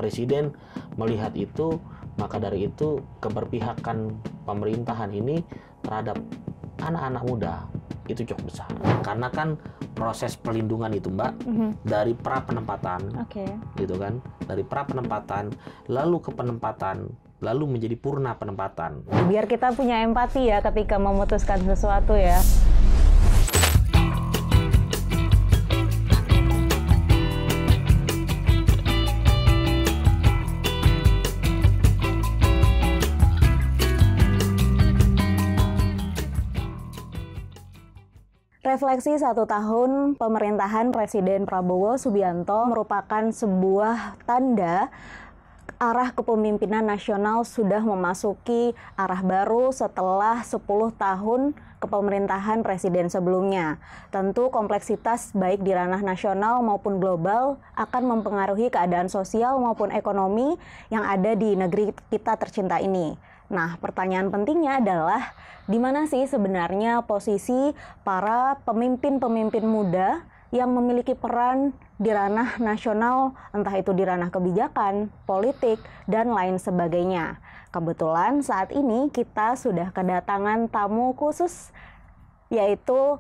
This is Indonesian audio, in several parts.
Presiden melihat itu, maka dari itu keberpihakan pemerintahan ini terhadap anak-anak muda itu cukup besar. Karena kan proses perlindungan itu, Mbak, dari pra penempatan, gitu kan, dari pra penempatan, lalu ke penempatan, lalu menjadi purna penempatan. Biar kita punya empati ya ketika memutuskan sesuatu ya. Refleksi 1 tahun pemerintahan Presiden Prabowo Subianto merupakan sebuah tanda arah kepemimpinan nasional sudah memasuki arah baru setelah 10 tahun kepemerintahan presiden sebelumnya. Tentu kompleksitas baik di ranah nasional maupun global akan mempengaruhi keadaan sosial maupun ekonomi yang ada di negeri kita tercinta ini. Nah, pertanyaan pentingnya adalah di mana sih sebenarnya posisi para pemimpin-pemimpin muda yang memiliki peran di ranah nasional, entah itu di ranah kebijakan, politik, dan lain sebagainya. Kebetulan saat ini kita sudah kedatangan tamu khusus, yaitu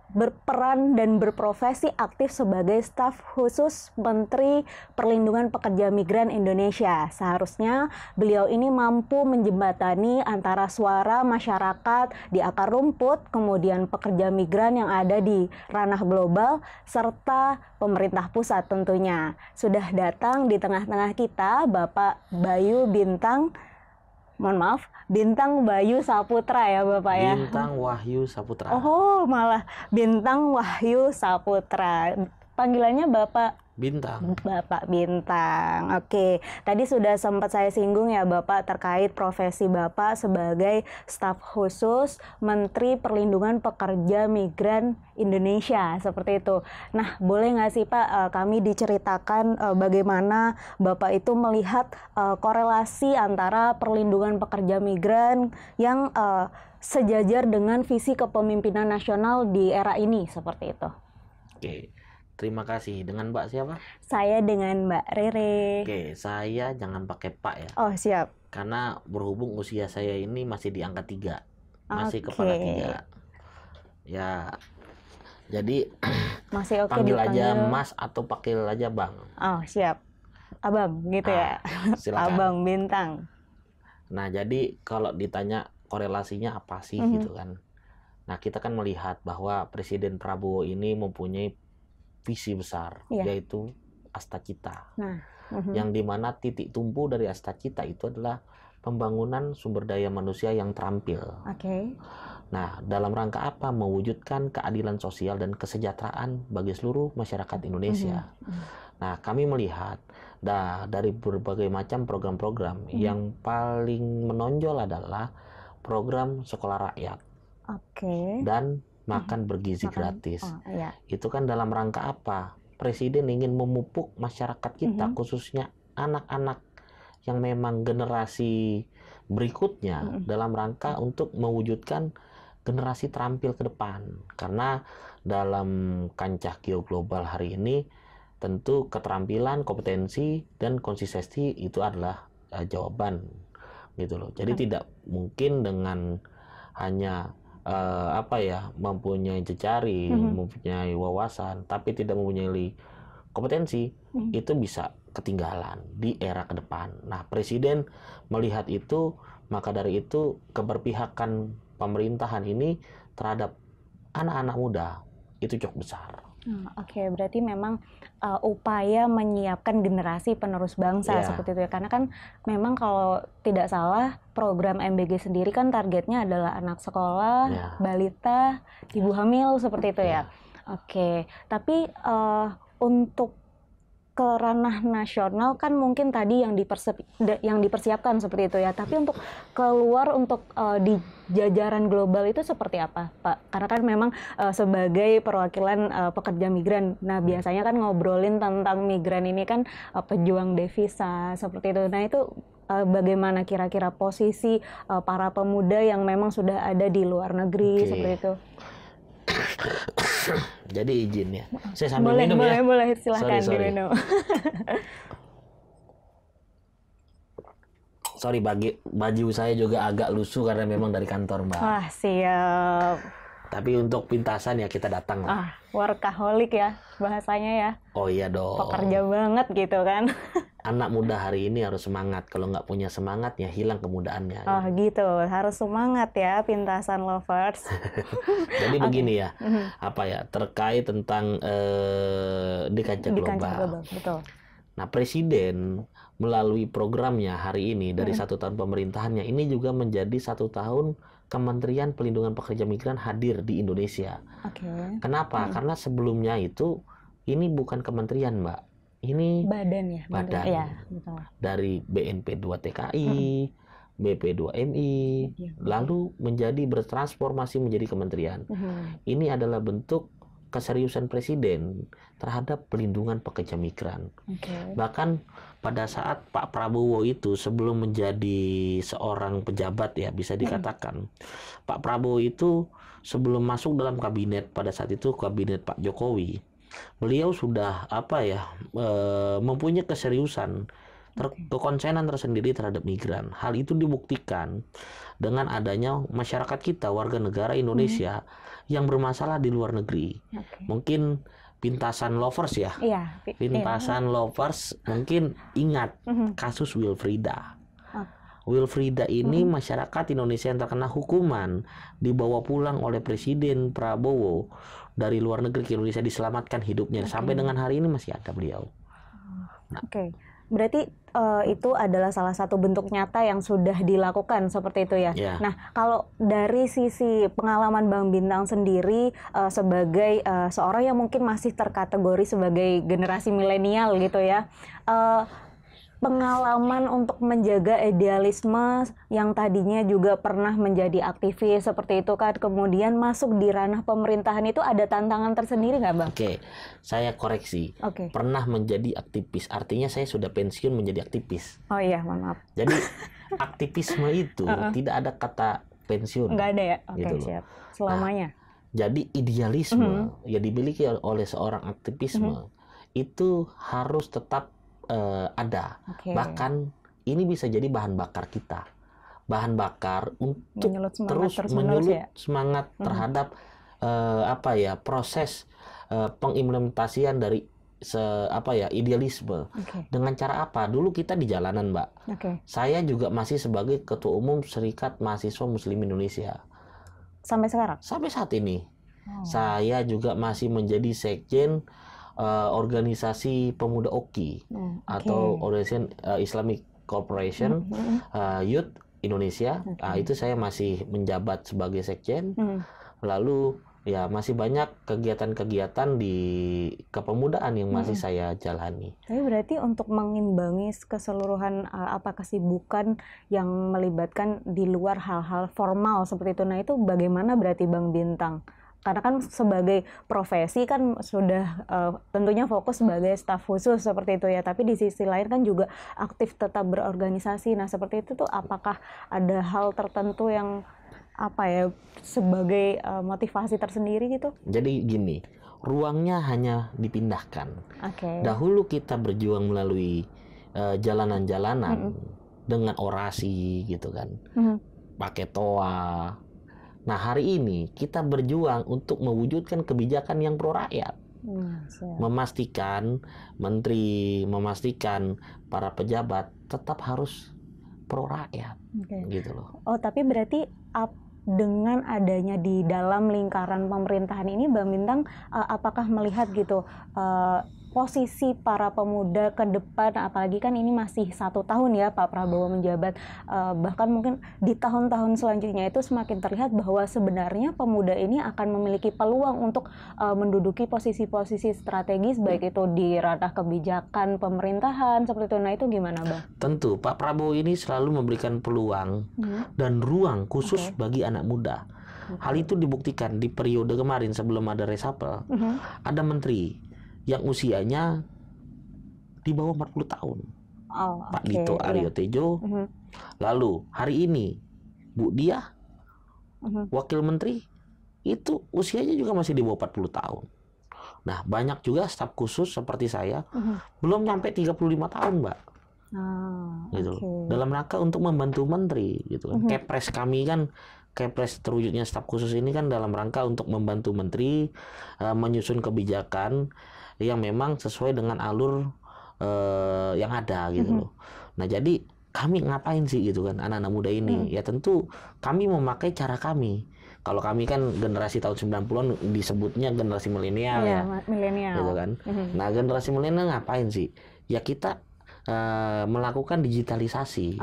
berperan dan berprofesi aktif sebagai staf khusus Menteri Perlindungan Pekerja Migran Indonesia. Seharusnya beliau ini mampu menjembatani antara suara masyarakat di akar rumput, kemudian pekerja migran yang ada di ranah global, serta pemerintah pusat tentunya. Sudah datang di tengah-tengah kita Bapak Bayu Bintang, Bintang Bayu Saputra ya Bapak ya? Bintang Wahyu Saputra. Oh, malah Bintang Wahyu Saputra. Panggilannya Bapak Bintang. Bapak Bintang. Oke, tadi sudah sempat saya singgung ya Bapak terkait profesi Bapak sebagai staf khusus Menteri Perlindungan Pekerja Migran Indonesia, seperti itu. Nah, boleh nggak sih Pak kami diceritakan bagaimana Bapak itu melihat korelasi antara perlindungan pekerja migran yang sejajar dengan visi kepemimpinan nasional di era ini, seperti itu. Oke. Terima kasih. Dengan Mbak siapa? Saya dengan Mbak Rere. Oke, saya jangan pakai Pak ya. Oh, siap. Karena berhubung usia saya ini masih di angka 3. Masih kepala 3. Ya, jadi masih oke panggil dipanggil aja Mas atau panggil aja Bang. Oh, siap. Abang gitu ya. Silakan. Abang Bintang. Nah, jadi kalau ditanya korelasinya apa sih gitu kan. Nah, kita kan melihat bahwa Presiden Prabowo ini mempunyai visi besar, yaitu Astacita. Yang dimana titik tumpu dari Astacita itu adalah pembangunan sumber daya manusia yang terampil. Nah, dalam rangka apa? Mewujudkan keadilan sosial dan kesejahteraan bagi seluruh masyarakat Indonesia. Nah, kami melihat dari berbagai macam program-program yang paling menonjol adalah program sekolah rakyat dan makan bergizi gratis. Itu kan dalam rangka apa? Presiden ingin memupuk masyarakat kita, khususnya anak-anak yang memang generasi berikutnya, dalam rangka untuk mewujudkan generasi terampil ke depan. Karena dalam kancah geoglobal hari ini, tentu keterampilan, kompetensi, dan konsistensi itu adalah jawaban, gitu loh. Jadi tidak mungkin dengan hanya mempunyai jejaring, mempunyai wawasan, tapi tidak mempunyai kompetensi, itu bisa ketinggalan di era ke depan. Nah, Presiden melihat itu, maka dari itu keberpihakan pemerintahan ini terhadap anak-anak muda itu cukup besar. Berarti memang upaya menyiapkan generasi penerus bangsa seperti itu ya. Karena kan memang kalau tidak salah program MBG sendiri kan targetnya adalah anak sekolah, balita, ibu hamil seperti itu ya. Tapi untuk ke ranah nasional kan mungkin tadi yang dipersiapkan seperti itu ya. Tapi untuk keluar untuk di jajaran global itu seperti apa, Pak? Karena kan memang sebagai perwakilan pekerja migran, nah biasanya kan ngobrolin tentang migran ini kan pejuang devisa seperti itu. Nah itu bagaimana kira-kira posisi para pemuda yang memang sudah ada di luar negeri seperti itu? Jadi izin ya, saya sambil minum ya. Boleh, silahkan diminum. Sorry, baju saya juga agak lusuh karena memang dari kantor, Mbak. Wah, siap. Tapi untuk pintasan ya kita datang lah. Workaholic ya bahasanya ya. Oh iya dong. Pekerja banget gitu kan. Anak muda hari ini harus semangat. Kalau nggak punya semangat ya hilang kemudaannya. Oh gitu, harus semangat ya pintasan lovers. Jadi begini ya, apa ya, terkait tentang di kancah global. Betul. Nah, Presiden melalui programnya hari ini dari 1 tahun pemerintahannya ini juga menjadi 1 tahun Kementerian Pelindungan Pekerja Migran hadir di Indonesia. Kenapa? Karena sebelumnya itu ini bukan kementerian, Mbak. Ini badan ya. Badan. Ya, betul. Dari BNP 2 TKI, BP2MI, lalu menjadi bertransformasi menjadi kementerian. Ini adalah bentuk keseriusan Presiden terhadap pelindungan pekerja migran. Bahkan pada saat Pak Prabowo itu sebelum menjadi seorang pejabat ya bisa dikatakan, Pak Prabowo itu sebelum masuk dalam kabinet pada saat itu kabinet Pak Jokowi, beliau sudah mempunyai keseriusan, kekonsenan tersendiri terhadap migran. Hal itu dibuktikan dengan adanya masyarakat kita, warga negara Indonesia yang bermasalah di luar negeri. Mungkin pintasan lovers ya. Pintasan lovers mungkin ingat kasus Wilfrida. Wilfrida ini masyarakat Indonesia yang terkena hukuman dibawa pulang oleh Presiden Prabowo dari luar negeri ke Indonesia, diselamatkan hidupnya. Sampai dengan hari ini masih ada beliau. Berarti itu adalah salah satu bentuk nyata yang sudah dilakukan seperti itu ya. Nah, kalau dari sisi pengalaman Bang Bintang sendiri sebagai seorang yang mungkin masih terkategori sebagai generasi milenial gitu ya, pengalaman untuk menjaga idealisme yang tadinya juga pernah menjadi aktivis seperti itu kan, kemudian masuk di ranah pemerintahan itu ada tantangan tersendiri nggak, Bang? Saya koreksi. Pernah menjadi aktivis, artinya saya sudah pensiun menjadi aktivis. Oh iya, mohon maaf. Jadi aktivisme itu tidak ada kata pensiun. Nggak ada ya? Gitu siap. Selamanya. Jadi idealisme yang dimiliki oleh seorang aktivisme itu harus tetap ada. Bahkan ini bisa jadi bahan bakar kita, bahan bakar untuk terus menyulut semangat terhadap proses pengimplementasian dari idealisme. Dengan cara apa? Dulu kita di jalanan, Mbak. Saya juga masih sebagai ketua umum Serikat Mahasiswa Muslim Indonesia. Sampai sekarang? Sampai saat ini. Saya juga masih menjadi sekjen organisasi pemuda OKI atau Organisasi Islamic Corporation Youth Indonesia. Itu saya masih menjabat sebagai sekjen. Lalu ya masih banyak kegiatan-kegiatan di kepemudaan yang masih saya jalani. Tapi berarti untuk mengimbangi keseluruhan kesibukan yang melibatkan di luar hal-hal formal seperti itu, nah itu bagaimana berarti Bang Bintang? Karena kan sebagai profesi kan sudah tentunya fokus sebagai staf khusus seperti itu ya, tapi di sisi lain kan juga aktif tetap berorganisasi. Nah seperti itu tuh apakah ada hal tertentu yang sebagai motivasi tersendiri gitu? Jadi gini, ruangnya hanya dipindahkan. Dahulu kita berjuang melalui jalanan-jalanan dengan orasi gitu kan, pakai toa. Nah hari ini kita berjuang untuk mewujudkan kebijakan yang pro rakyat, memastikan menteri, memastikan para pejabat tetap harus pro rakyat, gitu loh. Tapi berarti dengan adanya di dalam lingkaran pemerintahan ini, Bang Bintang apakah melihat gitu posisi para pemuda ke depan, apalagi kan ini masih 1 tahun ya Pak Prabowo menjabat, bahkan mungkin di tahun-tahun selanjutnya itu semakin terlihat bahwa sebenarnya pemuda ini akan memiliki peluang untuk menduduki posisi-posisi strategis, baik itu di ranah kebijakan pemerintahan seperti itu. Nah itu gimana, Bang? Tentu Pak Prabowo ini selalu memberikan peluang dan ruang khusus bagi anak muda. Hal itu dibuktikan di periode kemarin sebelum ada reshuffle. Ada menteri yang usianya di bawah 40 tahun. Pak Dito Aryo Tejo. Lalu hari ini Bu Diah, wakil menteri, itu usianya juga masih di bawah 40 tahun. Nah, banyak juga staf khusus seperti saya belum nyampe 35 tahun, Mbak. gitu loh. Dalam rangka untuk membantu menteri gitu kan. Kepres kami kan, Kepres terwujudnya staf khusus ini kan dalam rangka untuk membantu menteri menyusun kebijakan yang memang sesuai dengan alur yang ada gitu loh. Nah, jadi kami ngapain sih gitu kan anak-anak muda ini? Ya tentu kami memakai cara kami. Kalau kami kan generasi tahun 90-an disebutnya generasi milenial ya. Milenial. Gitu kan. Nah, generasi milenial ngapain sih? Ya kita melakukan digitalisasi.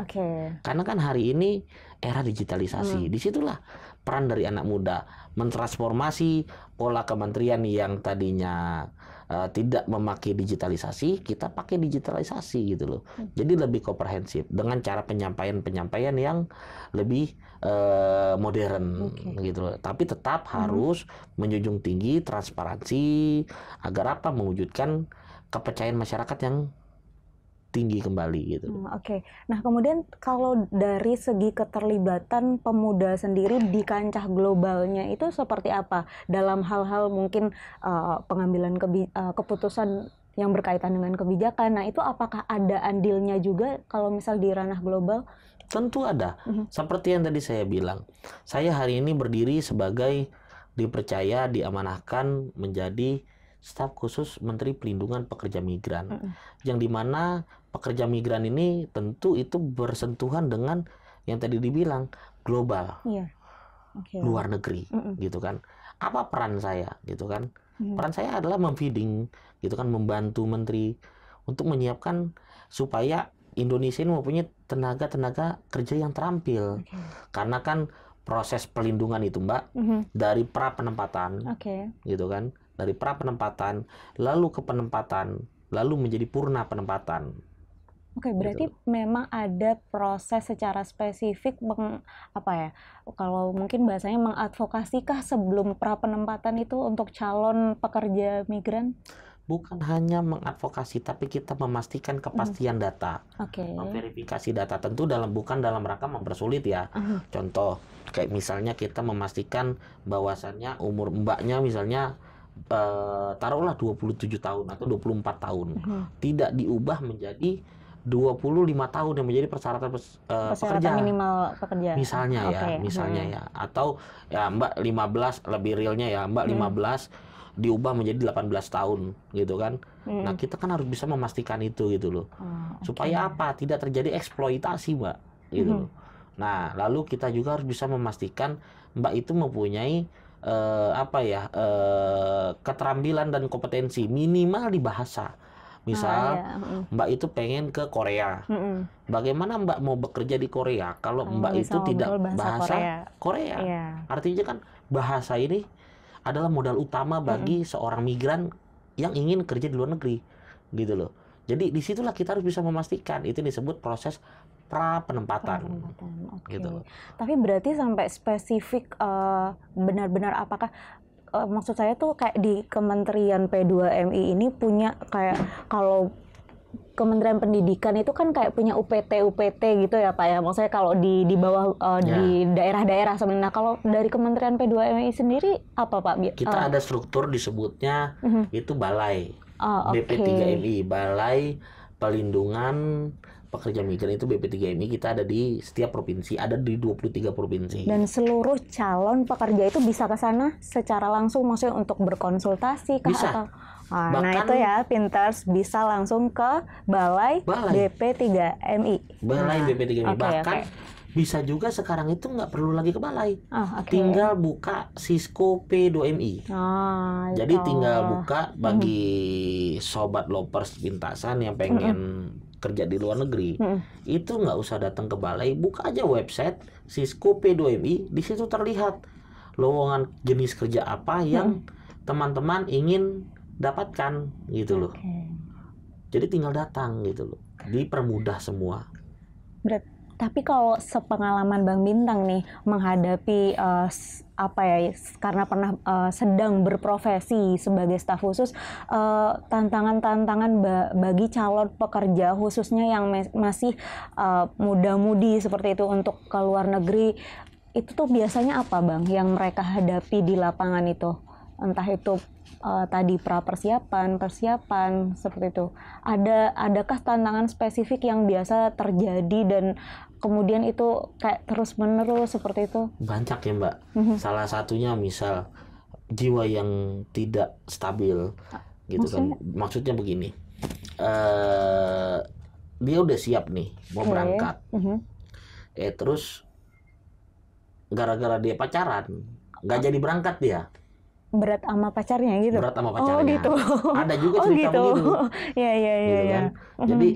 Karena kan hari ini era digitalisasi. Disitulah peran dari anak muda mentransformasi pola kementerian yang tadinya tidak memakai digitalisasi, kita pakai digitalisasi gitu loh. Jadi lebih komprehensif dengan cara penyampaian yang lebih modern gitu loh. Tapi tetap harus menjunjung tinggi transparansi agar apa mewujudkan kepercayaan masyarakat yang tinggi kembali gitu. Nah, kemudian kalau dari segi keterlibatan pemuda sendiri di kancah globalnya itu seperti apa dalam hal-hal mungkin pengambilan keputusan yang berkaitan dengan kebijakan. Nah, itu apakah ada andilnya juga kalau misal di ranah global? Tentu ada. Seperti yang tadi saya bilang, saya hari ini berdiri sebagai dipercaya, diamanahkan menjadi staf khusus Menteri Pelindungan Pekerja Migran, yang dimana pekerja migran ini tentu itu bersentuhan dengan yang tadi dibilang global, luar negeri, gitu kan. Apa peran saya, gitu kan? Peran saya adalah memfeeding, gitu kan, membantu menteri untuk menyiapkan supaya Indonesia ini mempunyai tenaga kerja yang terampil, karena kan proses pelindungan itu Mbak dari pra penempatan, gitu kan, dari pra penempatan lalu ke penempatan lalu menjadi purna penempatan. Berarti memang ada proses secara spesifik kalau mungkin bahasanya mengadvokasikah sebelum pra penempatan itu untuk calon pekerja migran? Bukan hanya mengadvokasi, tapi kita memastikan kepastian data, memverifikasi data. Tentu bukan dalam rangka mempersulit ya. Contoh, kayak misalnya kita memastikan bahwasannya umur mbaknya misalnya taruhlah 27 tahun atau 24 tahun, tidak diubah menjadi 25 tahun yang menjadi persyaratan pekerja minimal pekerja. Misalnya ya. Atau ya Mbak 15 lebih realnya ya Mbak 15 diubah menjadi 18 tahun gitu kan. Nah, kita kan harus bisa memastikan itu gitu loh. Supaya apa? Tidak terjadi eksploitasi, Mbak, gitu loh. Nah, lalu kita juga harus bisa memastikan Mbak itu mempunyai keterampilan dan kompetensi minimal di bahasa. Misal Mbak itu pengen ke Korea. Bagaimana Mbak mau bekerja di Korea kalau Mbak itu tidak bahasa Korea? Artinya kan bahasa ini adalah modal utama bagi seorang migran yang ingin kerja di luar negeri, gitu loh. Jadi disitulah kita harus bisa memastikan itu disebut proses pra penempatan. Gitu loh. Tapi berarti sampai spesifik benar-benar apakah maksud saya tuh kayak di Kementerian P2MI ini punya kayak kalau Kementerian Pendidikan itu kan kayak punya UPT gitu ya Pak ya. Maksudnya kalau di bawah di daerah-daerah sebenarnya. Kalau dari Kementerian P2MI sendiri apa Pak? Kita ada struktur disebutnya itu balai. BP3MI, Balai Pelindungan Pekerja Migran itu BP3MI. Kita ada di setiap provinsi, ada di 23 provinsi. Dan seluruh calon pekerja itu bisa ke sana secara langsung, maksudnya untuk berkonsultasi kah bisa. Atau nah itu ya, Pinters bisa langsung ke Balai BP3MI. Balai BP3MI. Bahkan bisa juga sekarang itu nggak perlu lagi ke balai. Tinggal buka Cisco P2MI. Jadi tinggal buka bagi sobat lopers pintasan yang pengen kerja di luar negeri. Itu nggak usah datang ke balai, buka aja website Cisco P2MI. Di situ terlihat lowongan jenis kerja apa yang teman-teman ingin dapatkan gitu loh. Jadi tinggal datang gitu loh. Dipermudah semua. Tapi kalau sepengalaman Bang Bintang nih menghadapi karena pernah sedang berprofesi sebagai staf khusus, tantangan-tantangan bagi calon pekerja khususnya yang masih muda-mudi seperti itu untuk ke luar negeri, itu tuh biasanya apa Bang yang mereka hadapi di lapangan itu? entah itu tadi persiapan seperti itu. Adakah tantangan spesifik yang biasa terjadi dan kemudian itu kayak terus menerus seperti itu? Banyak ya Mbak. Salah satunya misal jiwa yang tidak stabil gitu kan. Maksudnya begini, dia udah siap nih mau berangkat, terus gara-gara dia pacaran nggak jadi berangkat dia. Berat sama pacarnya gitu? Berat sama pacarnya. Oh gitu. Ada juga cerita begitu. Iya. Gitu kan. Jadi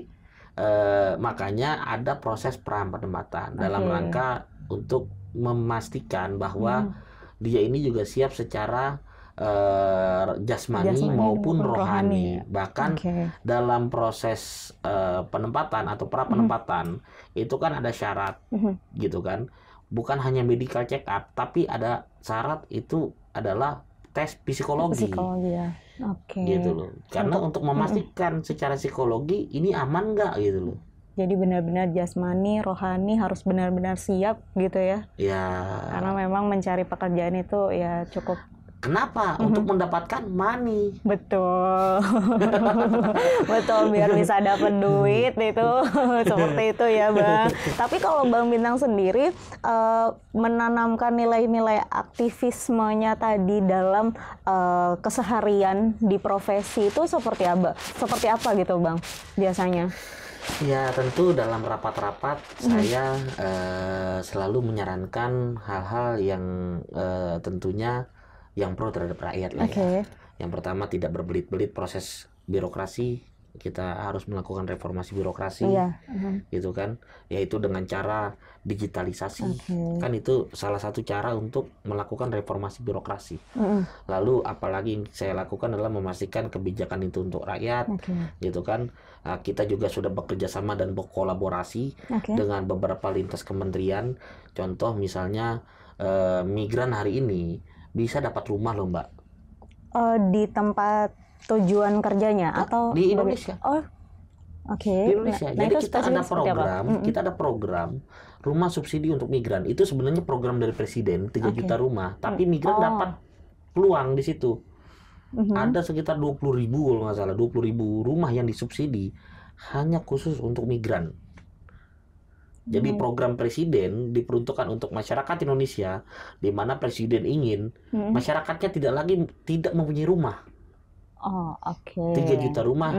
makanya ada proses penempatan dalam rangka untuk memastikan bahwa dia ini juga siap secara jasmani maupun rohani. Bahkan dalam proses penempatan atau pra penempatan itu kan ada syarat, gitu kan. Bukan hanya medical check up, tapi ada syarat itu adalah tes psikologi. Ya. Gitu loh. Karena untuk memastikan secara psikologi ini aman nggak gitu loh. Jadi benar-benar jasmani, rohani harus benar-benar siap gitu ya. Ya. Karena memang mencari pekerjaan itu ya cukup. Kenapa? Untuk mendapatkan money. Betul. Betul, biar bisa dapat duit itu seperti itu ya Bang. Tapi kalau Bang Bintang sendiri menanamkan nilai-nilai aktivismenya tadi dalam keseharian di profesi itu seperti apa? Seperti apa gitu Bang biasanya? Ya tentu dalam rapat-rapat saya selalu menyarankan hal-hal yang tentunya yang pro terhadap rakyat lah ya. Yang pertama tidak berbelit-belit proses birokrasi, kita harus melakukan reformasi birokrasi, gitu kan, yaitu dengan cara digitalisasi. Kan itu salah satu cara untuk melakukan reformasi birokrasi. Lalu apalagi yang saya lakukan adalah memastikan kebijakan itu untuk rakyat, gitu kan. Kita juga sudah bekerja sama dan berkolaborasi dengan beberapa lintas kementerian. Contoh misalnya migran hari ini bisa dapat rumah loh Mbak. Di tempat tujuan kerjanya atau di Indonesia? Di Indonesia. Nah, jadi kita ada program rumah subsidi untuk migran. Itu sebenarnya program dari Presiden 3 juta rumah, tapi migran dapat peluang di situ. Ada sekitar 20.000 kalau nggak salah, 20.000 rumah yang disubsidi hanya khusus untuk migran. Jadi program Presiden diperuntukkan untuk masyarakat Indonesia, di mana Presiden ingin masyarakatnya tidak mempunyai rumah. 3 juta rumah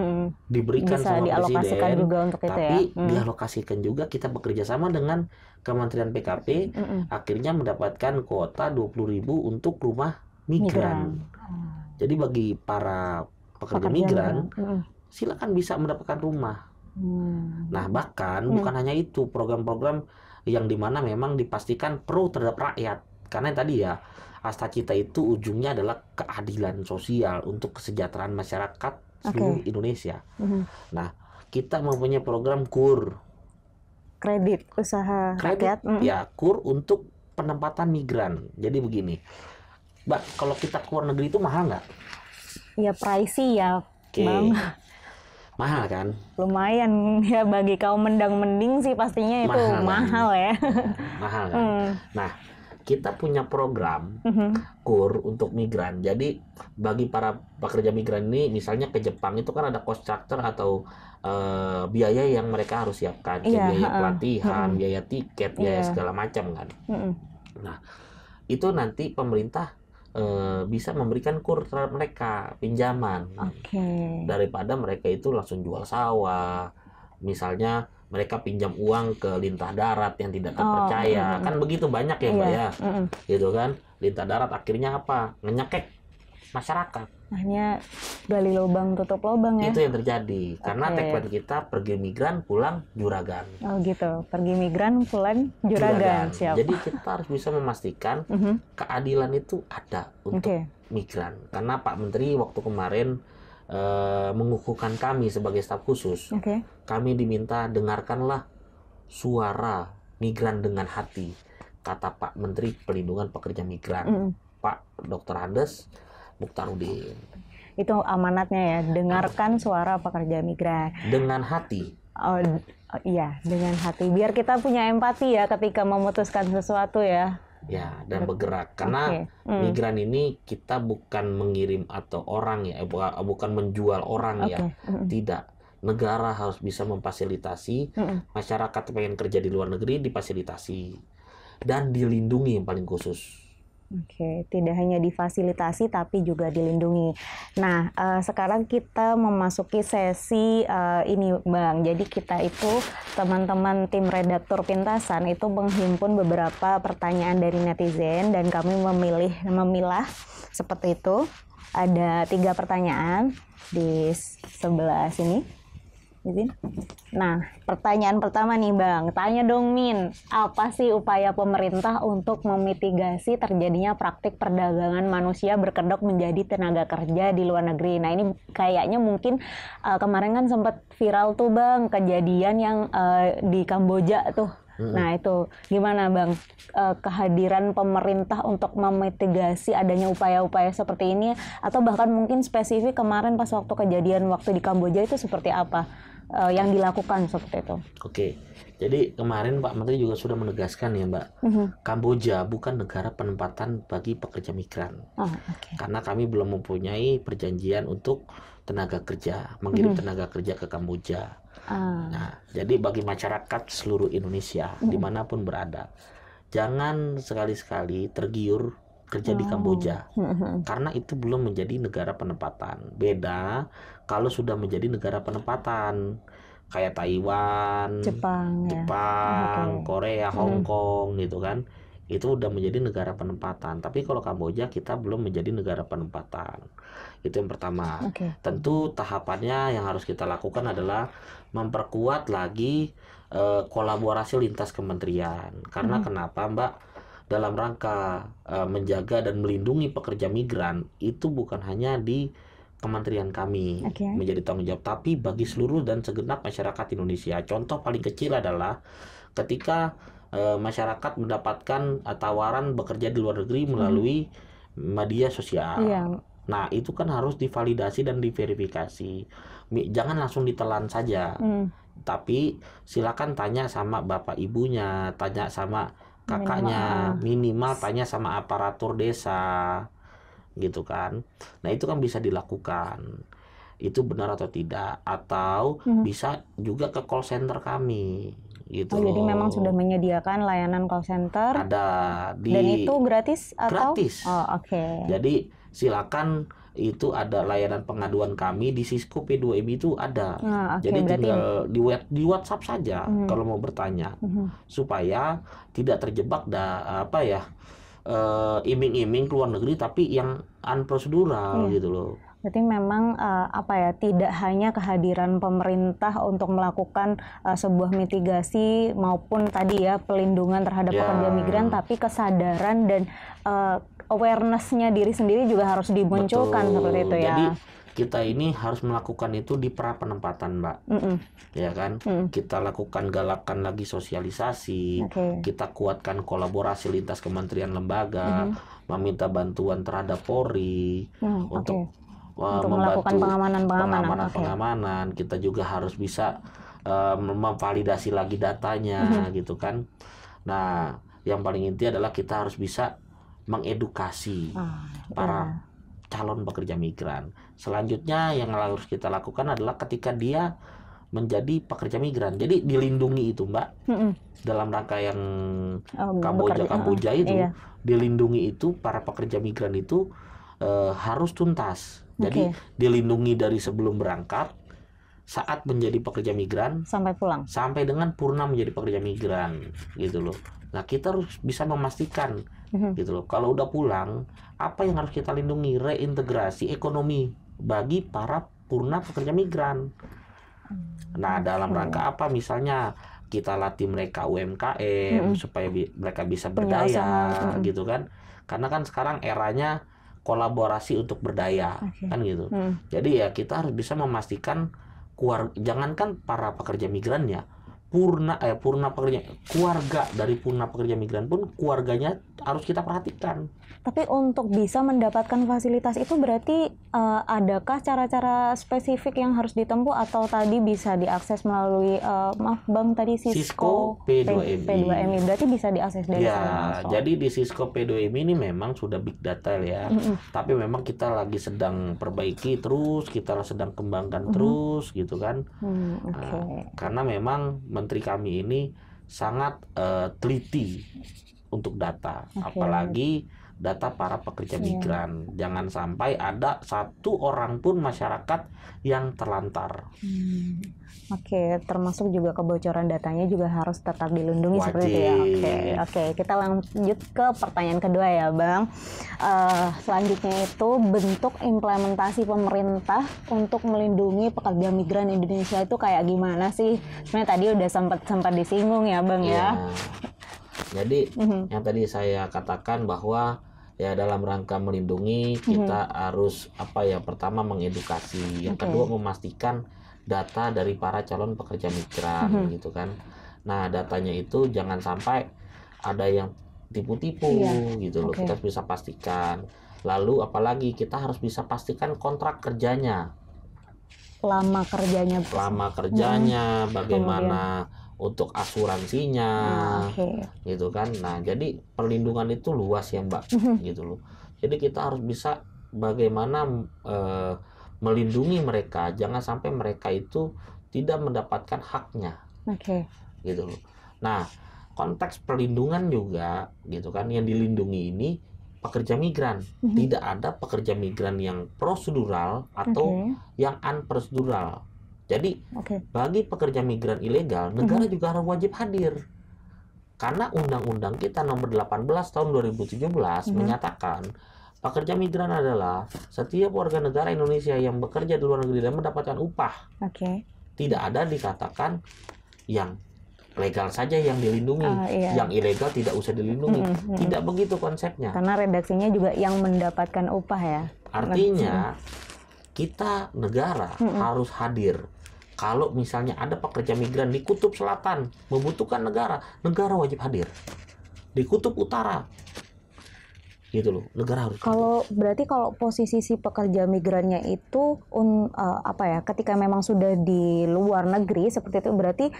diberikan bisa sama Presiden, juga untuk tapi itu ya? dialokasikan juga, kita bekerja sama dengan Kementerian PKP, akhirnya mendapatkan kuota 20.000 untuk rumah migran. Jadi bagi para pekerja migran, silakan bisa mendapatkan rumah. Nah bahkan bukan hanya itu, program-program yang dimana memang dipastikan pro terhadap rakyat, karena tadi ya Astacita itu ujungnya adalah keadilan sosial untuk kesejahteraan masyarakat seluruh Indonesia. Nah kita mempunyai program KUR, kredit usaha rakyat, ya KUR untuk penempatan migran. Jadi begini Mbak, kalau kita ke luar negeri itu mahal nggak? Ya pricey ya Bang. Mahal kan? Lumayan ya, bagi kaum mendang-mending sih pastinya itu mahal ya. Mahal kan? Nah, kita punya program KUR untuk migran. Jadi bagi para pekerja migran ini, misalnya ke Jepang itu kan ada cost structure atau biaya yang mereka harus siapkan, biaya pelatihan, biaya tiket, biaya segala macam kan. Nah, itu nanti pemerintah bisa memberikan KUR terhadap mereka, pinjaman, daripada mereka itu langsung jual sawah. Misalnya mereka pinjam uang ke lintah darat yang tidak terpercaya, kan begitu banyak ya Mbak ya, gitu kan. Lintah darat akhirnya apa? Ngenyekek masyarakat. Hanya gali lubang tutup lubang ya. Itu yang terjadi karena tagline kita pergi migran pulang juragan. Oh gitu, pergi migran pulang juragan. Siap. Jadi kita harus bisa memastikan keadilan itu ada untuk migran. Karena Pak Menteri waktu kemarin mengukuhkan kami sebagai staf khusus, kami diminta dengarkanlah suara migran dengan hati, kata Pak Menteri Pelindungan Pekerja Migran, Pak Dr. Andes Mukhtarudin. Itu amanatnya ya, dengarkan suara pekerja migran dengan hati. Iya, dengan hati. Biar kita punya empati ya ketika memutuskan sesuatu ya. Ya, dan bergerak. Karena migran ini kita bukan mengirim atau orang ya, bukan menjual orang ya. Tidak. Negara harus bisa memfasilitasi masyarakat yang pengen kerja di luar negeri difasilitasi dan dilindungi yang paling khusus. Oke, tidak hanya difasilitasi tapi juga dilindungi. Nah, sekarang kita memasuki sesi ini, Bang. Jadi kita itu teman-teman tim redaktur Pintasan itu menghimpun beberapa pertanyaan dari netizen dan kami memilah seperti itu. Ada 3 pertanyaan di sebelah sini. Nah, pertanyaan pertama nih Bang, tanya dong Min, apa sih upaya pemerintah untuk memitigasi terjadinya praktik perdagangan manusia berkedok menjadi tenaga kerja di luar negeri? Nah ini kayaknya mungkin kemarin kan sempat viral tuh Bang, kejadian yang di Kamboja tuh. Nah itu gimana Bang, kehadiran pemerintah untuk memitigasi adanya upaya-upaya seperti ini, atau bahkan mungkin spesifik kemarin pas waktu kejadian waktu di Kamboja itu seperti apa yang dilakukan seperti itu? Oke, jadi kemarin Pak Menteri juga sudah menegaskan ya Mbak, Kamboja bukan negara penempatan bagi pekerja migran. Karena kami belum mempunyai perjanjian untuk tenaga kerja, mengirim tenaga kerja ke Kamboja. Nah, jadi bagi masyarakat seluruh Indonesia, dimanapun berada, jangan sekali-sekali tergiur kerja di Kamboja, karena itu belum menjadi negara penempatan. Beda kalau sudah menjadi negara penempatan, kayak Taiwan, Jepang, Korea, Hong Kong gitu kan, itu udah menjadi negara penempatan. Tapi kalau Kamboja kita belum menjadi negara penempatan. Itu yang pertama. Tentu tahapannya yang harus kita lakukan adalah memperkuat lagi kolaborasi lintas kementerian. Karena kenapa Mbak? Dalam rangka menjaga dan melindungi pekerja migran itu bukan hanya di kementerian kami menjadi tanggung jawab, tapi bagi seluruh dan segenap masyarakat Indonesia. Contoh paling kecil adalah ketika masyarakat mendapatkan tawaran bekerja di luar negeri melalui media sosial. Nah itu kan harus divalidasi dan diverifikasi. Jangan langsung ditelan saja, tapi silakan tanya sama bapak ibunya, tanya sama kakaknya, minimal tanya sama aparatur desa gitu kan. Nah itu kan bisa dilakukan, itu benar atau tidak, atau bisa juga ke call center kami gitu. Jadi memang sudah menyediakan layanan call center, ada dan itu gratis atau? Gratis. Jadi silakan, itu ada layanan pengaduan kami di Cisco P2M itu ada. Jadi tinggal di WhatsApp saja kalau mau bertanya, supaya tidak terjebak iming-iming ke luar negeri tapi yang unprosedural gitu loh. Berarti memang tidak hanya kehadiran pemerintah untuk melakukan sebuah mitigasi maupun tadi ya pelindungan terhadap pekerja migran, tapi kesadaran dan awareness-nya diri sendiri juga harus dimunculkan. Betul. Seperti itu ya. Jadi kita ini harus melakukan itu di pra penempatan Mbak, ya kan? Kita lakukan, galakan lagi sosialisasi, kita kuatkan kolaborasi lintas kementerian lembaga, meminta bantuan terhadap Polri untuk melakukan pengamanan. Kita juga harus bisa memvalidasi lagi datanya gitu kan. Nah yang paling inti adalah kita harus bisa mengedukasi para calon pekerja migran. Selanjutnya yang harus kita lakukan adalah ketika dia menjadi pekerja migran, jadi dilindungi itu Mbak, dalam rangka yang Kamboja itu, dilindungi itu para pekerja migran itu harus tuntas. Jadi dilindungi dari sebelum berangkat, saat menjadi pekerja migran, sampai pulang, sampai dengan purna menjadi pekerja migran gitu loh. Nah kita harus bisa memastikan gitu loh, kalau udah pulang apa yang harus kita lindungi, reintegrasi ekonomi bagi para purna pekerja migran. Nah dalam rangka apa, misalnya kita latih mereka UMKM supaya mereka bisa berdaya gitu kan, karena kan sekarang eranya kolaborasi untuk berdaya kan gitu. Jadi ya kita harus bisa memastikan jangankan para pekerja migrannya, purna pekerja, keluarga dari purna pekerja migran pun keluarganya harus kita perhatikan. Tapi untuk bisa mendapatkan fasilitas itu berarti adakah cara-cara spesifik yang harus ditempuh atau tadi bisa diakses melalui maaf Bang tadi Cisco P2MI berarti bisa diakses dari sana langsung. Jadi di Cisco P2MI ini memang sudah big data ya. Tapi memang kita lagi sedang perbaiki terus, kita sedang kembangkan terus gitu kan. Karena memang menteri kami ini sangat teliti untuk data, apalagi data para pekerja migran. Jangan sampai ada satu orang pun masyarakat yang terlantar. Termasuk juga kebocoran datanya juga harus tetap dilindungi. Wajib. Seperti itu ya. Oke, kita lanjut ke pertanyaan kedua ya, Bang. Selanjutnya itu bentuk implementasi pemerintah untuk melindungi pekerja migran Indonesia itu kayak gimana sih? Sebenarnya tadi udah sempat disinggung ya, Bang ya. Jadi yang tadi saya katakan bahwa ya dalam rangka melindungi kita harus pertama mengedukasi, yang kedua memastikan data dari para calon pekerja migran gitu kan. Nah, datanya itu jangan sampai ada yang tipu-tipu gitu loh. Kita bisa pastikan. Lalu apalagi kita harus bisa pastikan kontrak kerjanya. Lama kerjanya, bagaimana untuk asuransinya, gitu kan. Nah, jadi perlindungan itu luas ya Mbak, gitu loh. Jadi kita harus bisa bagaimana melindungi mereka, jangan sampai mereka itu tidak mendapatkan haknya, gitu loh. Nah, konteks perlindungan juga, gitu kan, yang dilindungi ini pekerja migran, tidak ada pekerja migran yang prosedural atau yang unprosedural. Jadi bagi pekerja migran ilegal, negara juga harus wajib hadir. Karena undang-undang kita nomor 18 tahun 2017 menyatakan pekerja migran adalah setiap warga negara Indonesia yang bekerja di luar negeri dan mendapatkan upah. Tidak ada dikatakan yang legal saja yang dilindungi, yang ilegal tidak usah dilindungi. Tidak begitu konsepnya. Karena redaksinya juga yang mendapatkan upah ya. Artinya kita negara harus hadir. Kalau misalnya ada pekerja migran di Kutub Selatan membutuhkan negara wajib hadir. Di Kutub Utara, gitu loh, negara harus. Berarti kalau posisi si pekerja migrannya itu ketika memang sudah di luar negeri seperti itu, berarti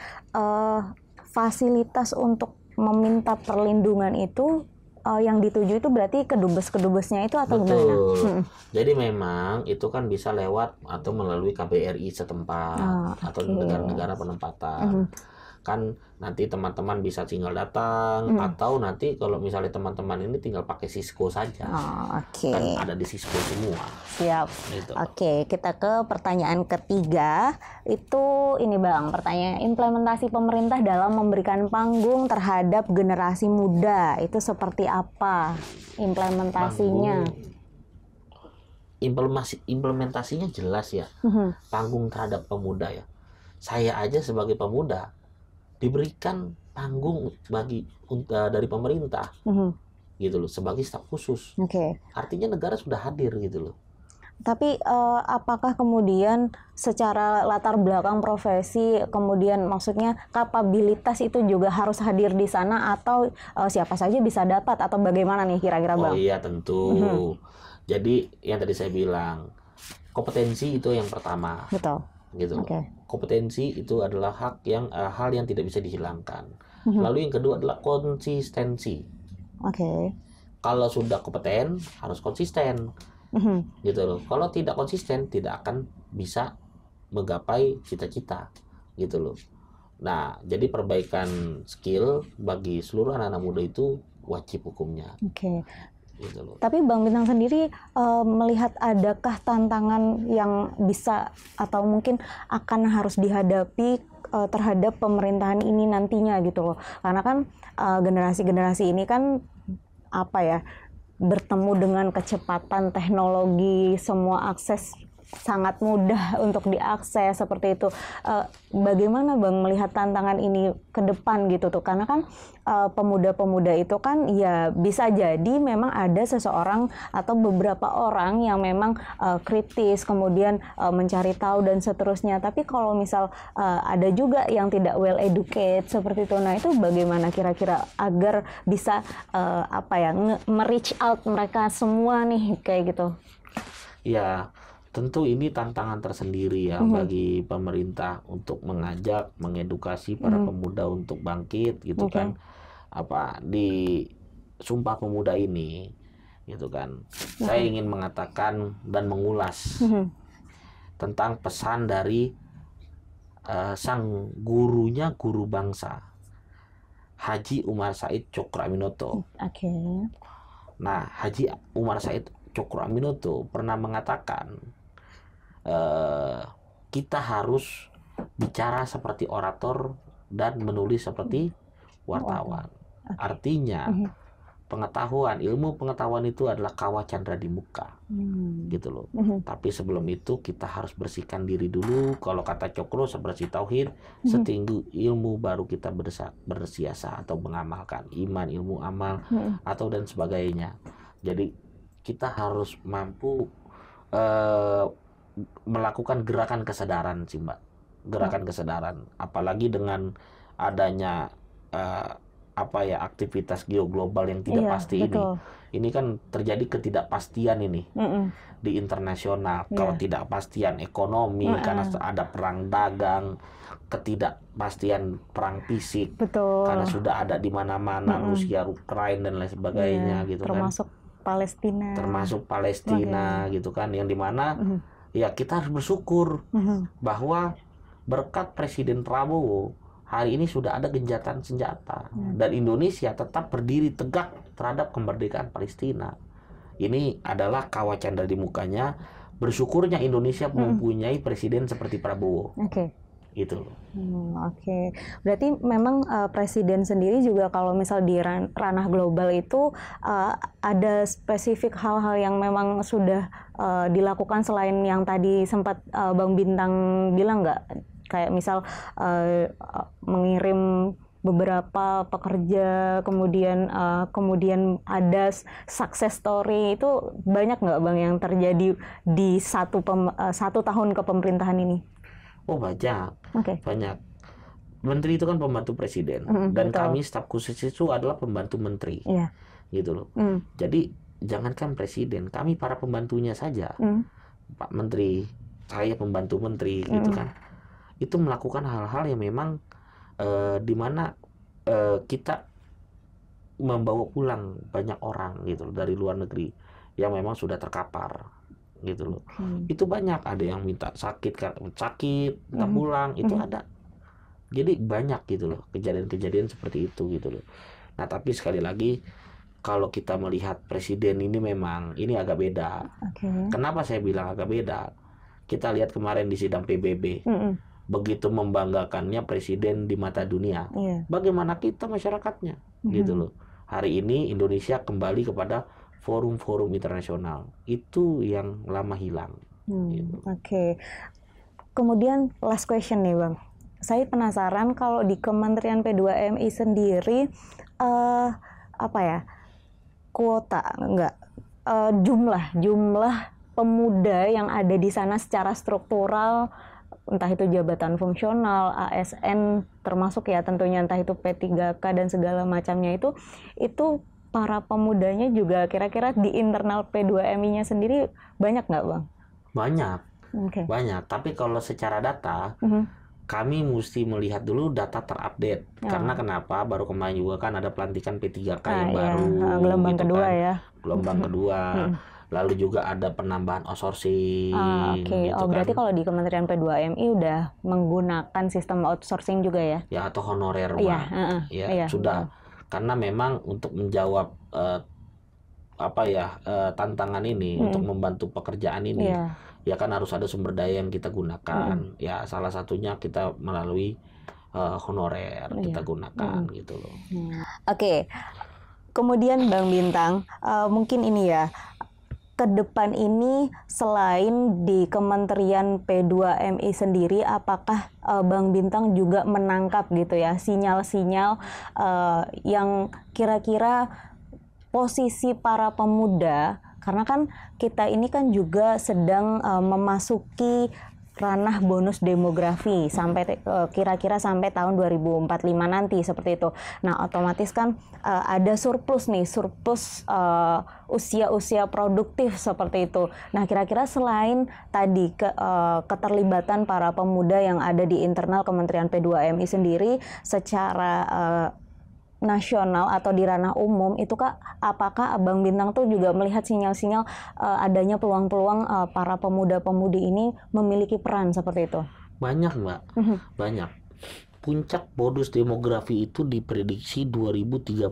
fasilitas untuk meminta perlindungan itu yang dituju itu berarti kedubes-kedubesnya itu atau gimana? Jadi memang itu kan bisa lewat atau melalui KBRI setempat atau negara-negara penempatan. Kan nanti teman-teman bisa tinggal datang atau nanti kalau misalnya teman-teman ini tinggal pakai Cisco saja. Kan ada di Cisco semua. Siap. Gitu. Kita ke pertanyaan ketiga. Itu ini Bang, pertanyaan implementasi pemerintah dalam memberikan panggung terhadap generasi muda. Itu seperti apa implementasinya? Implementasinya jelas ya. Panggung terhadap pemuda ya. Saya aja sebagai pemuda diberikan panggung dari pemerintah, gitu loh, sebagai staf khusus. Artinya negara sudah hadir gitu loh. Tapi apakah kemudian secara latar belakang profesi, kemudian maksudnya kapabilitas itu juga harus hadir di sana atau siapa saja bisa dapat atau bagaimana nih kira-kira Bang? Oh iya tentu. Jadi yang tadi saya bilang kompetensi itu yang pertama. Betul. Gitu. Kompetensi itu adalah hal yang tidak bisa dihilangkan. Lalu yang kedua adalah konsistensi. Kalau sudah kompeten harus konsisten, gitu loh. Kalau tidak konsisten tidak akan bisa menggapai cita-cita, gitu loh. Nah, jadi perbaikan skill bagi seluruh anak-anak muda itu wajib hukumnya. Gitu loh. Tapi Bang Bintang sendiri melihat adakah tantangan yang bisa atau mungkin akan harus dihadapi terhadap pemerintahan ini nantinya gitu loh. Karena kan generasi-generasi ini kan bertemu dengan kecepatan teknologi, semua akses sangat mudah untuk diakses seperti itu. Bagaimana Bang melihat tantangan ini ke depan gitu tuh? Karena kan pemuda-pemuda itu kan ya bisa jadi memang ada seseorang atau beberapa orang yang memang kritis, kemudian mencari tahu dan seterusnya. Tapi kalau misal ada juga yang tidak well educated seperti itu, nah itu bagaimana kira-kira agar bisa me-reach out mereka semua nih kayak gitu? Ya, tentu ini tantangan tersendiri ya bagi pemerintah untuk mengajak, mengedukasi para pemuda untuk bangkit gitu kan. Di Sumpah Pemuda ini gitu kan. Saya ingin mengatakan dan mengulas tentang pesan dari sang gurunya guru bangsa, Haji Umar Said Tjokroaminoto. Nah, Haji Umar Said Tjokroaminoto pernah mengatakan kita harus bicara seperti orator dan menulis seperti wartawan. Artinya ilmu pengetahuan itu adalah kawah candra di muka, gitu loh. Tapi sebelum itu kita harus bersihkan diri dulu. Kalau kata Cokro, sebersih tauhid, setinggi ilmu baru kita bersiasa atau mengamalkan iman, ilmu, amal, atau dan sebagainya. Jadi kita harus mampu melakukan gerakan kesadaran sih Mbak, gerakan kesadaran. Apalagi dengan adanya aktivitas geoglobal yang tidak pasti betul. Ini kan terjadi ketidakpastian ini di internasional. Kalau tidakpastian ekonomi karena ada perang dagang, ketidakpastian perang fisik betul. Karena sudah ada di mana-mana Rusia, Ukraina dan lain sebagainya gitu termasuk kan. Termasuk Palestina gitu kan, yang dimana ya kita harus bersyukur bahwa berkat Presiden Prabowo hari ini sudah ada gencatan senjata dan Indonesia tetap berdiri tegak terhadap kemerdekaan Palestina. Ini adalah kawah candra di mukanya. Bersyukurnya Indonesia mempunyai presiden seperti Prabowo. Gitu. Berarti memang presiden sendiri juga kalau misal di ranah global itu ada spesifik hal-hal yang memang sudah dilakukan selain yang tadi sempat Bang Bintang bilang nggak? Kayak misal mengirim beberapa pekerja, kemudian ada success story, itu banyak nggak Bang yang terjadi di satu tahun kepemerintahan ini? Oh banyak, banyak. Menteri itu kan pembantu presiden, dan betul. Kami staf khusus itu adalah pembantu menteri, gitu loh. Jadi jangankan presiden, kami para pembantunya saja, Pak Menteri, saya pembantu menteri, gitu kan. Itu melakukan hal-hal yang memang di mana kita membawa pulang banyak orang gitu loh, dari luar negeri yang memang sudah terkapar gitu loh. Itu banyak, ada yang minta sakit minta pulang, itu ada. Jadi banyak gitu loh kejadian-kejadian seperti itu gitu loh. Nah tapi sekali lagi kalau kita melihat presiden ini memang ini agak beda. Kenapa saya bilang agak beda? Kita lihat kemarin di sidang PBB. Begitu membanggakannya presiden di mata dunia. Bagaimana kita masyarakatnya? Gitu loh. Hari ini Indonesia kembali kepada forum-forum internasional. Itu yang lama hilang. Gitu. Kemudian last question nih Bang. Saya penasaran kalau di Kementerian P2MI sendiri kuota jumlah pemuda yang ada di sana secara struktural, entah itu jabatan fungsional, ASN, termasuk ya tentunya entah itu P3K dan segala macamnya, itu para pemudanya juga kira-kira di internal P2MI-nya sendiri banyak nggak Bang? Banyak, banyak. Tapi kalau secara data, kami mesti melihat dulu data terupdate. Karena kenapa? Baru kemarin juga kan ada pelantikan P3K yang baru. Gelombang gitu kedua kan. Gelombang kedua. Lalu juga ada penambahan outsourcing. Gitu berarti kalau di Kementerian P2MI udah menggunakan sistem outsourcing juga ya? Ya, atau honorer. Sudah. Karena memang untuk menjawab tantangan ini, untuk membantu pekerjaan ini, ya kan harus ada sumber daya yang kita gunakan. Ya salah satunya kita melalui honorer kita gunakan gitu loh. Kemudian Bang Bintang, mungkin ini ya, ke depan ini selain di Kementerian P2MI sendiri, apakah Bang Bintang juga menangkap gitu ya sinyal-sinyal yang kira-kira posisi para pemuda, karena kan kita ini kan juga sedang memasuki ranah bonus demografi sampai kira-kira sampai tahun 2045 nanti seperti itu. Nah, otomatis kan ada surplus usia-usia produktif seperti itu. Nah, kira-kira selain tadi keterlibatan para pemuda yang ada di internal Kementerian P2MI sendiri secara nasional atau di ranah umum itu Kak, apakah Abang Bintang tuh juga melihat sinyal-sinyal adanya peluang-peluang para pemuda-pemudi ini memiliki peran seperti itu? Banyak Mbak, banyak. Puncak bonus demografi itu diprediksi 2030.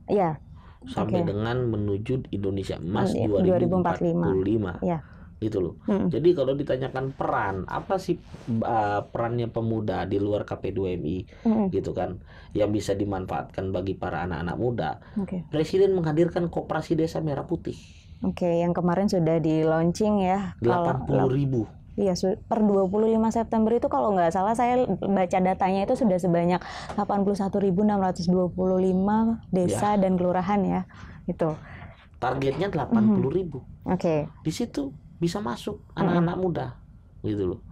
Iya. Sampai dengan menuju Indonesia Emas 2045. Iya. Gitu loh. Jadi kalau ditanyakan peran, apa sih perannya pemuda di luar KP2MI gitu kan, yang bisa dimanfaatkan bagi para anak-anak muda. Presiden menghadirkan Koperasi Desa Merah Putih. Yang kemarin sudah di launching ya. 80.000. Iya, per 25 September itu kalau nggak salah saya baca datanya itu sudah sebanyak 81.625 desa dan kelurahan ya. Itu. Targetnya 80.000. Di situ bisa masuk anak-anak muda gitu loh,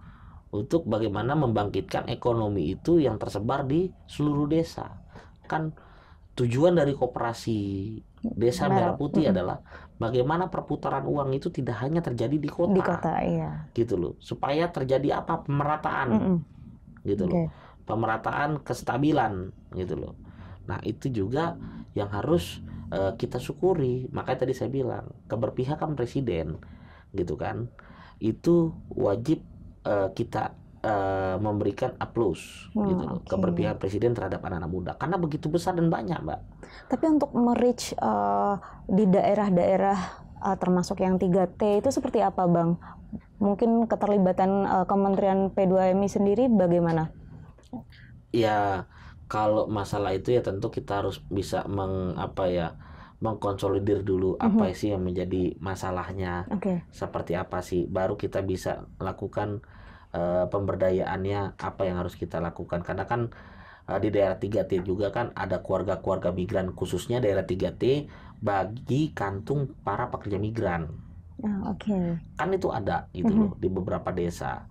untuk bagaimana membangkitkan ekonomi itu yang tersebar di seluruh desa. Kan tujuan dari Koperasi Desa Merah Putih adalah bagaimana perputaran uang itu tidak hanya terjadi di kota, iya. Gitu loh, supaya terjadi apa, pemerataan gitu loh, pemerataan kestabilan gitu loh. Nah, itu juga yang harus kita syukuri. Makanya tadi saya bilang keberpihakan presiden gitu kan, itu wajib kita memberikan aplaus gitu loh, keberpihakan presiden terhadap anak-anak muda, karena begitu besar dan banyak Mbak. Tapi untuk merich di daerah-daerah termasuk yang 3T itu seperti apa Bang? Mungkin keterlibatan Kementerian P2MI sendiri bagaimana? Ya, kalau masalah itu ya tentu kita harus bisa mengkonsolidir dulu apa sih yang menjadi masalahnya, seperti apa sih, baru kita bisa lakukan pemberdayaannya, apa yang harus kita lakukan. Karena kan di daerah 3T juga kan ada keluarga-keluarga migran, khususnya daerah 3T bagi kantung para pekerja migran. Kan itu ada gitu loh di beberapa desa.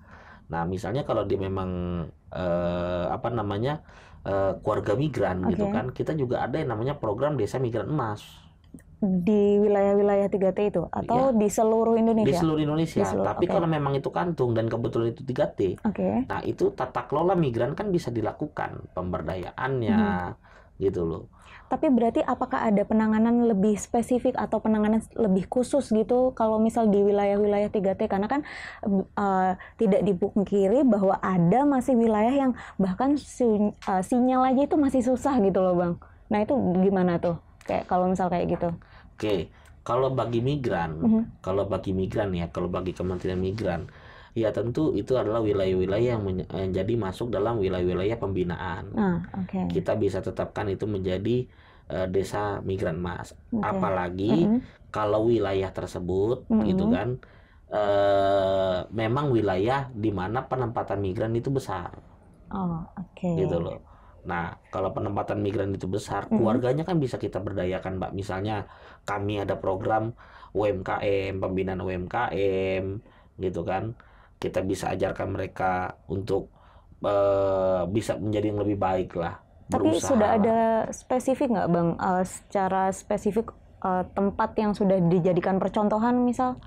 Nah, misalnya kalau dia memang keluarga migran gitu kan, kita juga ada yang namanya program Desa Migran Emas. Di wilayah-wilayah 3T itu atau di seluruh Indonesia? Di seluruh Indonesia. Tapi kalau memang itu kantung dan kebetulan itu 3T, nah itu tata kelola migran kan bisa dilakukan pemberdayaannya gitu loh. Tapi berarti apakah ada penanganan lebih spesifik atau penanganan lebih khusus gitu kalau misal di wilayah-wilayah 3T? Karena kan tidak dipungkiri bahwa ada masih wilayah yang bahkan sinyal aja itu masih susah gitu loh Bang. Nah itu gimana tuh? Kayak kalau misal kayak gitu. Kalau bagi migran, kalau bagi Kementerian Migran, ya tentu itu adalah wilayah-wilayah yang menjadi masuk dalam wilayah-wilayah pembinaan. Kita bisa tetapkan itu menjadi Desa Migran Emas. Apalagi kalau wilayah tersebut gitu kan memang wilayah di mana penempatan migran itu besar. Gitu loh. Nah, kalau penempatan migran itu besar, keluarganya kan bisa kita berdayakan, Mbak. Misalnya kami ada program UMKM, pembinaan UMKM, gitu kan. Kita bisa ajarkan mereka untuk bisa menjadi yang lebih baik lah. Tapi sudah ada spesifik nggak Bang, secara spesifik tempat yang sudah dijadikan percontohan misal?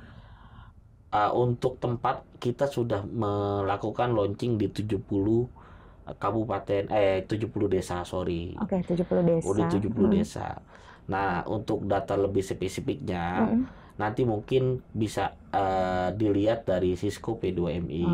Untuk tempat kita sudah melakukan launching di 70 kabupaten 70 desa, sorry. 70 desa. Udah 70 desa. Nah, untuk data lebih spesifiknya nanti mungkin bisa dilihat dari Sisko P2MI.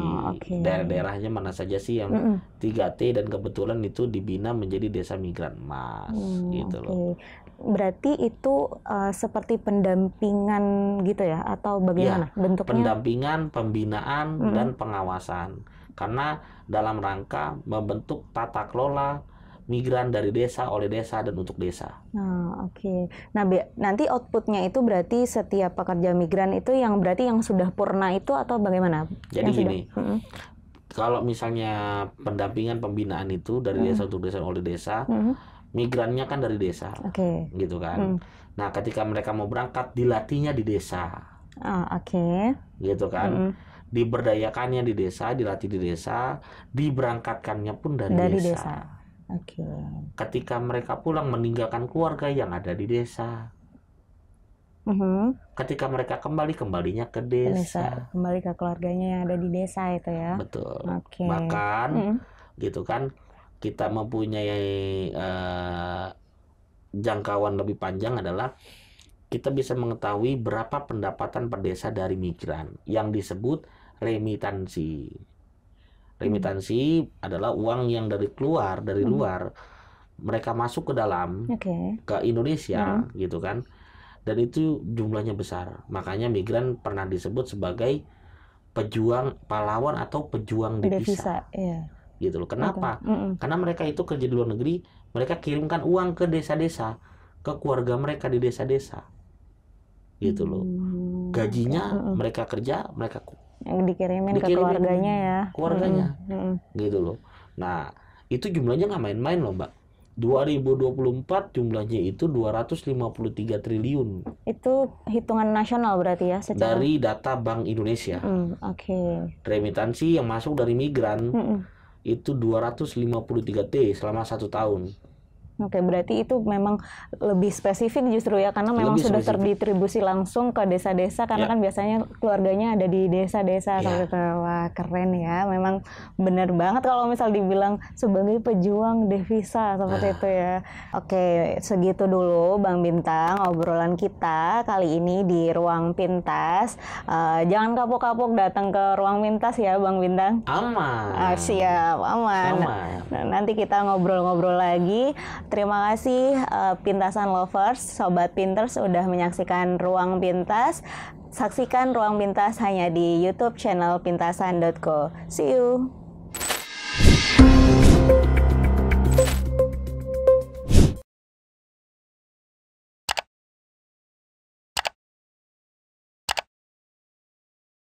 Daerah-daerahnya mana saja sih yang 3T dan kebetulan itu dibina menjadi Desa Migran Emas gitu loh. Berarti itu seperti pendampingan gitu ya atau bagaimana bentuknya? Pendampingan, pembinaan dan pengawasan. Karena dalam rangka membentuk tata kelola migran dari desa, oleh desa, dan untuk desa. Nah, oke. Nah, nanti outputnya itu berarti setiap pekerja migran itu yang berarti yang sudah purna itu atau bagaimana? Jadi gini, kalau misalnya pendampingan pembinaan itu dari desa untuk desa, oleh desa, migrannya kan dari desa, gitu kan. Nah, ketika mereka mau berangkat, dilatihnya di desa, gitu kan. Diberdayakannya di desa, dilatih di desa, diberangkatkannya pun dari desa. Ketika mereka pulang, meninggalkan keluarga yang ada di desa. Ketika mereka kembalinya ke desa. Kembali ke keluarganya yang ada di desa itu ya. Betul. Bahkan, gitu kan, kita mempunyai jangkauan lebih panjang adalah kita bisa mengetahui berapa pendapatan per desa dari migran yang disebut remitansi. Remitansi adalah uang yang dari luar, mereka masuk ke dalam, ke Indonesia, gitu kan. Dan itu jumlahnya besar. Makanya migran pernah disebut sebagai pejuang pahlawan atau pejuang devisa. Gitu loh. Kenapa? Karena mereka itu kerja di luar negeri, mereka kirimkan uang ke desa-desa, ke keluarga mereka di desa-desa. Gitu loh. Gajinya mereka kerja, mereka yang dikirimin ke keluarganya ya. Keluarganya. Gitu loh. Nah, itu jumlahnya nggak main-main loh, Mbak. 2024 jumlahnya itu 253 triliun. Itu hitungan nasional berarti ya? Dari data Bank Indonesia. Remitansi yang masuk dari migran itu 253 T selama 1 tahun. Berarti itu memang lebih spesifik justru ya, karena memang lebih sudah terdistribusi langsung ke desa-desa, karena kan biasanya keluarganya ada di desa-desa. Wah, keren ya, memang benar banget kalau misal dibilang sebagai pejuang devisa seperti itu ya. Oke, segitu dulu Bang Bintang obrolan kita kali ini di Ruang Pintas. Jangan kapok-kapok datang ke Ruang Pintas ya Bang Bintang. Aman. Siap, aman. Nah, nanti kita ngobrol-ngobrol lagi. Terima kasih Pintasan Lovers, Sobat Pinters sudah menyaksikan Ruang Pintas. Saksikan Ruang Pintas hanya di YouTube channel pintasan.co. See you!